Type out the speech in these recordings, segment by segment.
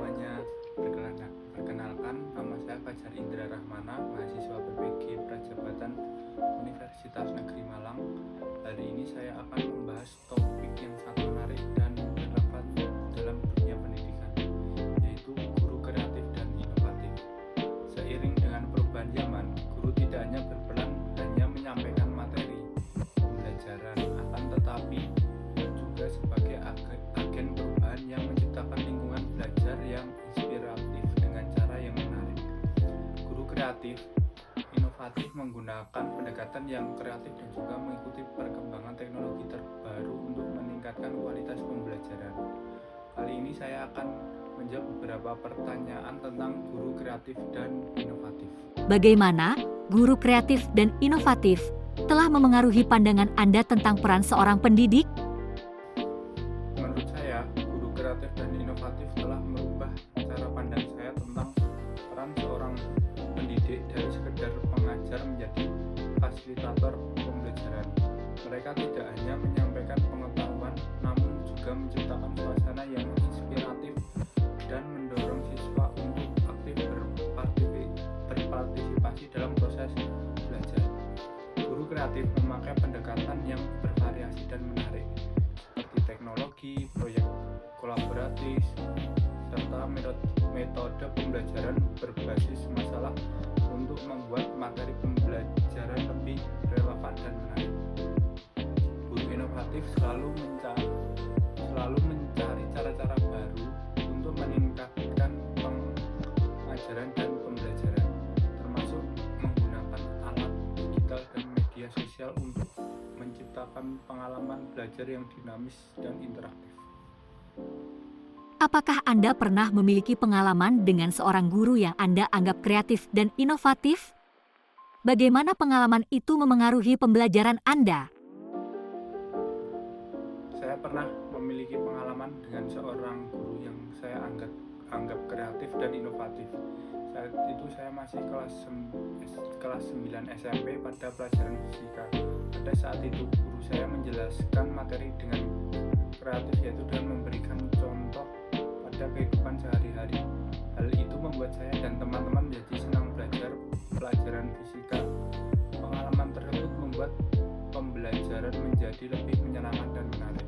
semuanya, perkenalkan nama saya Fajar Indra Rahmana, mahasiswa PPG Prajabatan Universitas Negeri Malang. Hari ini saya akan membahas topik yang sangat menarik dan relevan dalam dunia pendidikan, yaitu guru kreatif dan inovatif. Seiring dengan perubahan zaman, guru tidak hanya berperan hanya menyampaikan materi pembelajaran, akan tetapi juga sebagai agen perubahan yang menciptakan lingkungan belajar yang inspiratif dengan cara yang menarik. Guru kreatif inovatif menggunakan pendekatan yang kreatif dan juga mengikuti perkembangan teknologi terbaru untuk meningkatkan kualitas pembelajaran. Kali ini saya akan menjawab beberapa pertanyaan tentang guru kreatif dan inovatif. Bagaimana guru kreatif dan inovatif telah memengaruhi pandangan Anda tentang peran seorang pendidik? Menurut saya, guru kreatif dan inovatif telah merubah cara pandang saya tentang peran seorang pendidik dari sekedar pengajar menjadi fasilitator pembelajaran. Mereka tidak hanya menyampaikan pengetahuan, namun juga menciptakan suasana yang inspiratif dan mendorong siswa untuk aktif berpartisipasi dalam proses belajar. Guru kreatif memakai pendekatan yang bervariasi dan menarik, seperti teknologi, proyek kolaboratif, serta metode pembelajaran berbasis masalah untuk membuat materi pembelajaran lebih relevan dan menarik. Guru inovatif selalu mencari cara-cara baru untuk meningkatkan pengajaran dan pembelajaran, termasuk menggunakan alat digital dan media sosial untuk menciptakan pengalaman belajar yang dinamis dan interaktif. Apakah Anda pernah memiliki pengalaman dengan seorang guru yang Anda anggap kreatif dan inovatif? Bagaimana pengalaman itu memengaruhi pembelajaran Anda? Saya pernah memiliki pengalaman dengan seorang guru yang saya anggap kreatif dan inovatif. Saat itu saya masih kelas 9 SMP pada pelajaran fisika. Pada saat itu guru saya menjelaskan materi dengan kreatif, yaitu dengan memberikan contoh pada kehidupan sehari-hari. Hal itu membuat saya dan teman-teman menjadi senang belajar pelajaran fisika. Pengalaman tersebut membuat pembelajaran menjadi lebih menyenangkan dan menarik.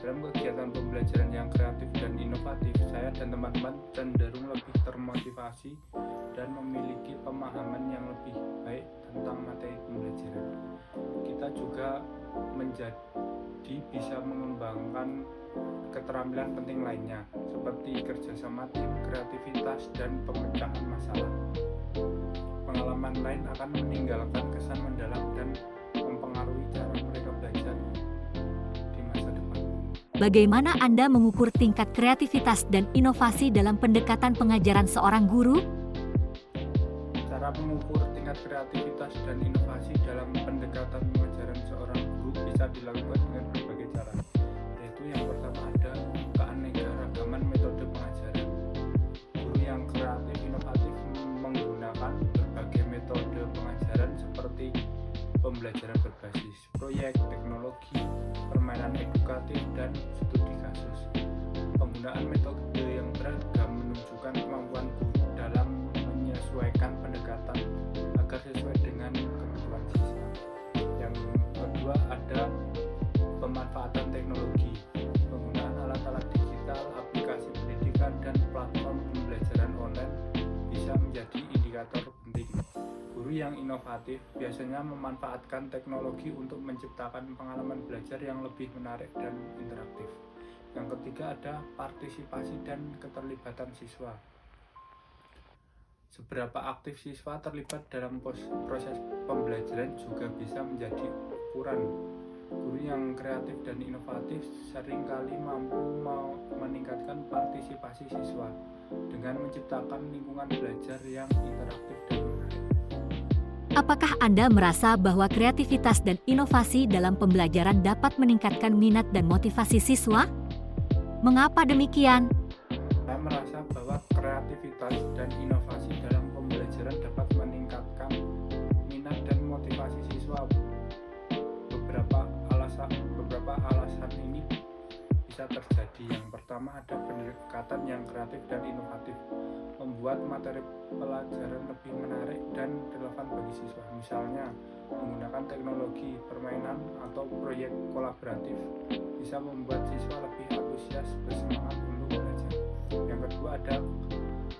Dalam kegiatan pembelajaran yang kreatif dan inovatif, saya dan teman-teman cenderung lebih termotivasi dan memiliki pemahaman yang lebih baik tentang materi pembelajaran. Kita juga menjadi bisa mengembangkan keterampilan penting lainnya, seperti kerjasama tim, kreativitas, dan pemecahan masalah. Pengalaman lain akan meninggalkan kesan mendalam dan mempengaruhi cara mereka belajar di masa depan. Bagaimana Anda mengukur tingkat kreativitas dan inovasi dalam pendekatan pengajaran seorang guru? Cara mengukur tingkat kreativitas dan inovasi dalam pendekatan pengajaran seorang guru bisa dilakukan dengan berbagai cara, yaitu yang pertama ada keanekaragaman metode pengajaran. Guru yang kreatif inovatif menggunakan berbagai metode pengajaran seperti pembelajaran berbasis proyek, teknologi, permainan edukatif, dan studi kasus. Penggunaan metode yang beragam menunjukkan kemampuan guru dalam menyesuaikan pendekatan agar sesuai dengan kebutuhan siswa. Yang kedua ada pemanfaatan teknologi. Penggunaan alat-alat digital, aplikasi pendidikan, dan platform pembelajaran online bisa menjadi indikator penting. Guru yang inovatif biasanya memanfaatkan teknologi untuk menciptakan pengalaman belajar yang lebih menarik dan interaktif. Yang ketiga ada partisipasi dan keterlibatan siswa. Seberapa aktif siswa terlibat dalam proses pembelajaran juga bisa menjadi ukuran. Guru yang kreatif dan inovatif seringkali mampu meningkatkan partisipasi siswa dengan menciptakan lingkungan belajar yang interaktif dan menarik. Apakah Anda merasa bahwa kreativitas dan inovasi dalam pembelajaran dapat meningkatkan minat dan motivasi siswa? Mengapa demikian? Saya merasa bahwa kreativitas dan inovasi dalam pembelajaran dapat meningkatkan minat dan motivasi siswa. Beberapa alasan ini bisa terjadi. Yang pertama ada pendekatan yang kreatif dan inovatif, membuat materi pelajaran lebih menarik dan relevan bagi siswa. Misalnya, menggunakan teknologi, permainan, atau proyek kolaboratif bisa membuat siswa lebih antusias, bersemangat untuk belajar. Yang kedua ada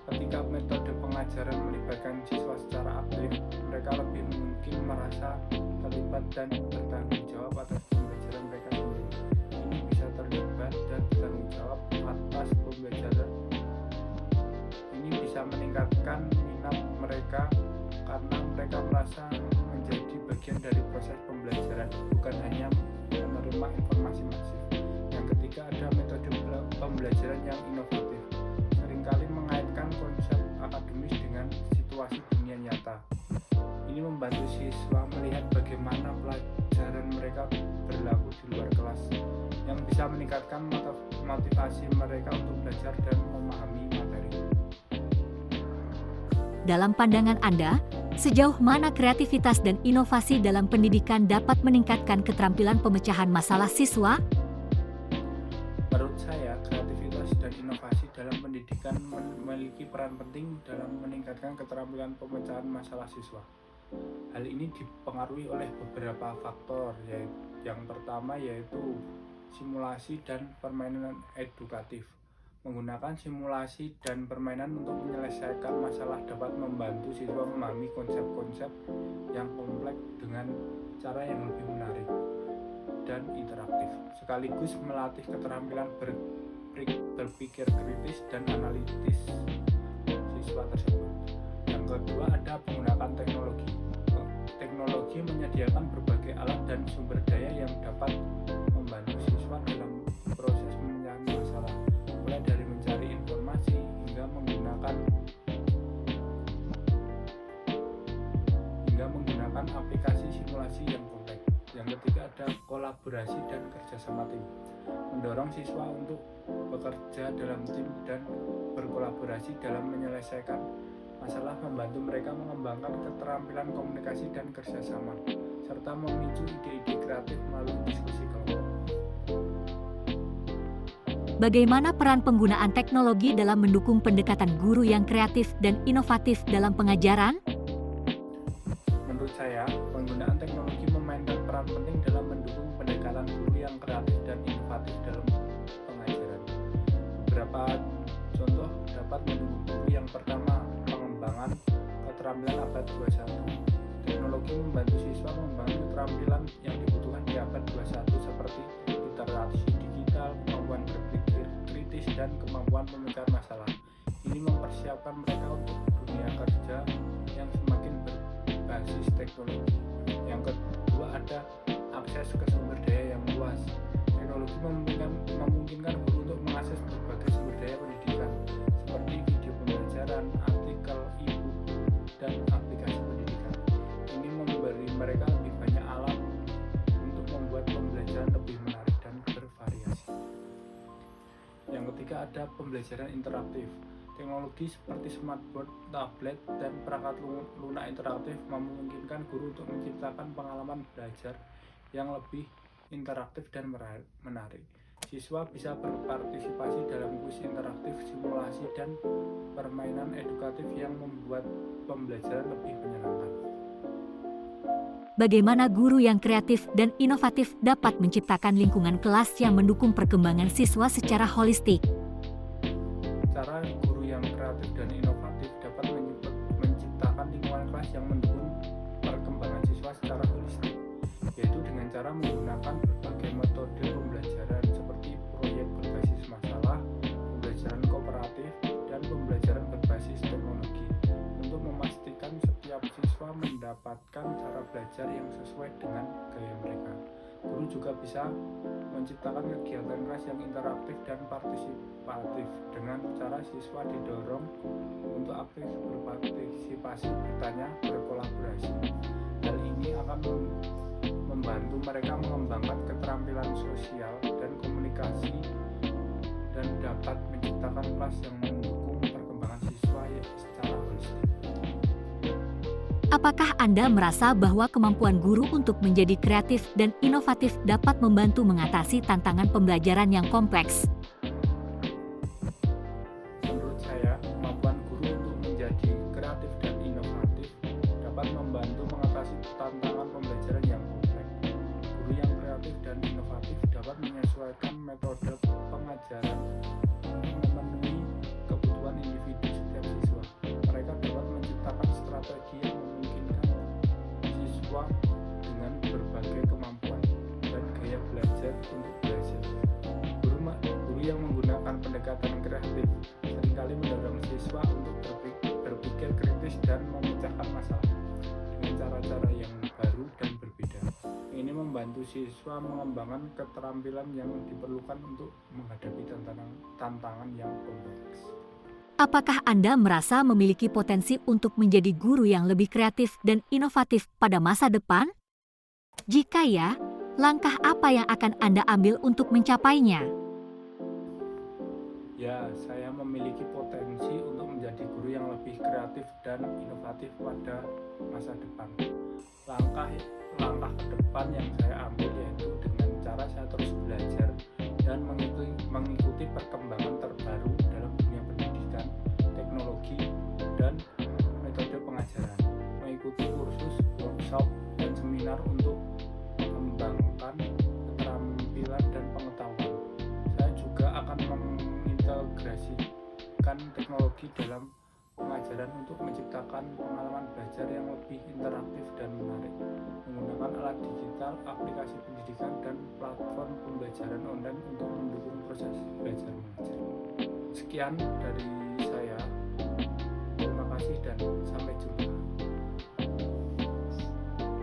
ketika metode pengajaran melibatkan siswa secara aktif, mereka lebih mungkin merasa terlibat dan bertanggung jawab atas pembelajaran mereka sendiri. Ini bisa terlibat dan bertanggung jawab atas pembelajaran. Ini bisa meningkatkan minat mereka karena mereka merasa menjadi bagian dari proses pembelajaran, bukan hanya menerima informasi masif. Yang ketiga ada metode pembelajaran yang inovatif, seringkali mengaitkan konsep akademis dengan situasi dunia nyata. Ini membantu siswa melihat bagaimana pelajaran mereka berlaku di luar kelas, yang bisa meningkatkan motivasi mereka untuk belajar dan memahami materi. Dalam pandangan Anda, sejauh mana kreativitas dan inovasi dalam pendidikan dapat meningkatkan keterampilan pemecahan masalah siswa? Menurut saya, kreativitas dan inovasi dalam pendidikan memiliki peran penting dalam meningkatkan keterampilan pemecahan masalah siswa. Hal ini dipengaruhi oleh beberapa faktor, yang pertama yaitu simulasi dan permainan edukatif. Menggunakan simulasi dan permainan untuk menyelesaikan masalah dapat membantu siswa memahami konsep-konsep yang kompleks dengan cara yang lebih menarik dan interaktif, sekaligus melatih keterampilan berpikir kritis dan analitis siswa tersebut. Yang kedua ada menggunakan teknologi. Teknologi menyediakan berbagai alat dan sumber daya yang dapat membantu siswa dalam proses pemecahan masalah, mulai dari mencari informasi hingga menggunakan aplikasi simulasi yang kompleks. Yang ketiga ada kolaborasi dan kerjasama tim, mendorong siswa untuk bekerja dalam tim dan berkolaborasi dalam menyelesaikan masalah, membantu mereka mengembangkan keterampilan komunikasi dan kerjasama, serta memicu ide-ide kreatif melalui diskusi kelompok. Bagaimana peran penggunaan teknologi dalam mendukung pendekatan guru yang kreatif dan inovatif dalam pengajaran? Menurut saya, penggunaan teknologi memainkan peran penting dalam mendukung pendekatan guru yang kreatif dan inovatif dalam pengajaran. Beberapa contoh dapat mendukung guru. Yang pertama, pengembangan keterampilan abad 21. Teknologi membantu siswa mengembangkan keterampilan yang dibutuhkan di abad 21 seperti literasi digital, kemampuan berpikir kritis, dan kemampuan memecahkan masalah. Ini mempersiapkan mereka untuk dunia kerja yang semakin berbasis teknologi. Yang kedua ada akses ke sumber daya yang luas. Teknologi memungkinkan guru untuk mengakses berbagai sumber daya pendidikan seperti video pembelajaran, artikel, e-book, dan aplikasi pendidikan. Ini memberi mereka lebih banyak alat untuk membuat pembelajaran lebih menarik dan bervariasi. Yang ketiga ada pembelajaran interaktif. Teknologi seperti smartboard, tablet, dan perangkat lunak interaktif memungkinkan guru untuk menciptakan pengalaman belajar yang lebih interaktif dan menarik. Siswa bisa berpartisipasi dalam kuis interaktif, simulasi, dan permainan edukatif yang membuat pembelajaran lebih menyenangkan. Bagaimana guru yang kreatif dan inovatif dapat menciptakan lingkungan kelas yang mendukung perkembangan siswa secara holistik? Cara guru yang kreatif dan inovatif dapat menciptakan lingkungan kelas yang mendukung perkembangan siswa secara holistik, yaitu dengan cara menggunakan berbagai metode pembelajaran seperti proyek berbasis masalah, pembelajaran kooperatif, dan pembelajaran berbasis teknologi untuk memastikan setiap siswa mendapatkan cara belajar yang sesuai dengan gaya mereka. Guru juga bisa menciptakan kegiatan kelas yang interaktif dan partisipatif dengan cara siswa didorong untuk aktif berpartisipasi, bertanya, berkolaborasi. Hal ini akan membantu mereka mengembangkan keterampilan sosial dan komunikasi dan dapat menciptakan kelas yang mendukung perkembangan siswa secara holistik. Apakah Anda merasa bahwa kemampuan guru untuk menjadi kreatif dan inovatif dapat membantu mengatasi tantangan pembelajaran yang kompleks? Menurut saya, kemampuan guru untuk menjadi kreatif dan inovatif dapat membantu mengatasi tantangan pembelajaran yang kompleks. Guru yang kreatif dan inovatif dapat menyesuaikan metode pengajaran untuk memenuhi kebutuhan individu setiap siswa. Mereka dapat menciptakan strategi yang memungkinkan siswa dengan berbagai kemampuan dan gaya belajar untuk belajar. Guru yang menggunakan pendekatan kreatif seringkali mendorong siswa untuk berpikir kritis dan memecahkan masalah dengan cara-cara yang baru dan berbeda. Ini membantu siswa mengembangkan keterampilan yang diperlukan untuk menghadapi tantangan yang kompleks. Apakah Anda merasa memiliki potensi untuk menjadi guru yang lebih kreatif dan inovatif pada masa depan? Jika ya, langkah apa yang akan Anda ambil untuk mencapainya? Ya, saya memiliki potensi untuk menjadi guru yang lebih kreatif dan inovatif pada masa depan. Langkah ke depan yang saya ambil yaitu dengan cara saya terus belajar dan mengikuti perkembangan terbaru dalam dunia pendidikan, teknologi, dan metode pengajaran. Mengikuti kursus, workshop, dan seminar untuk mengembangkan keterampilan dan pengetahuan. Saya juga akan mengintegrasikan teknologi dalam pengajaran untuk menciptakan pengalaman belajar yang lebih interaktif dan menarik, menggunakan alat digital, aplikasi pendidikan, dan platform pembelajaran online untuk mendukung proses belajar mengajar. Sekian dari saya.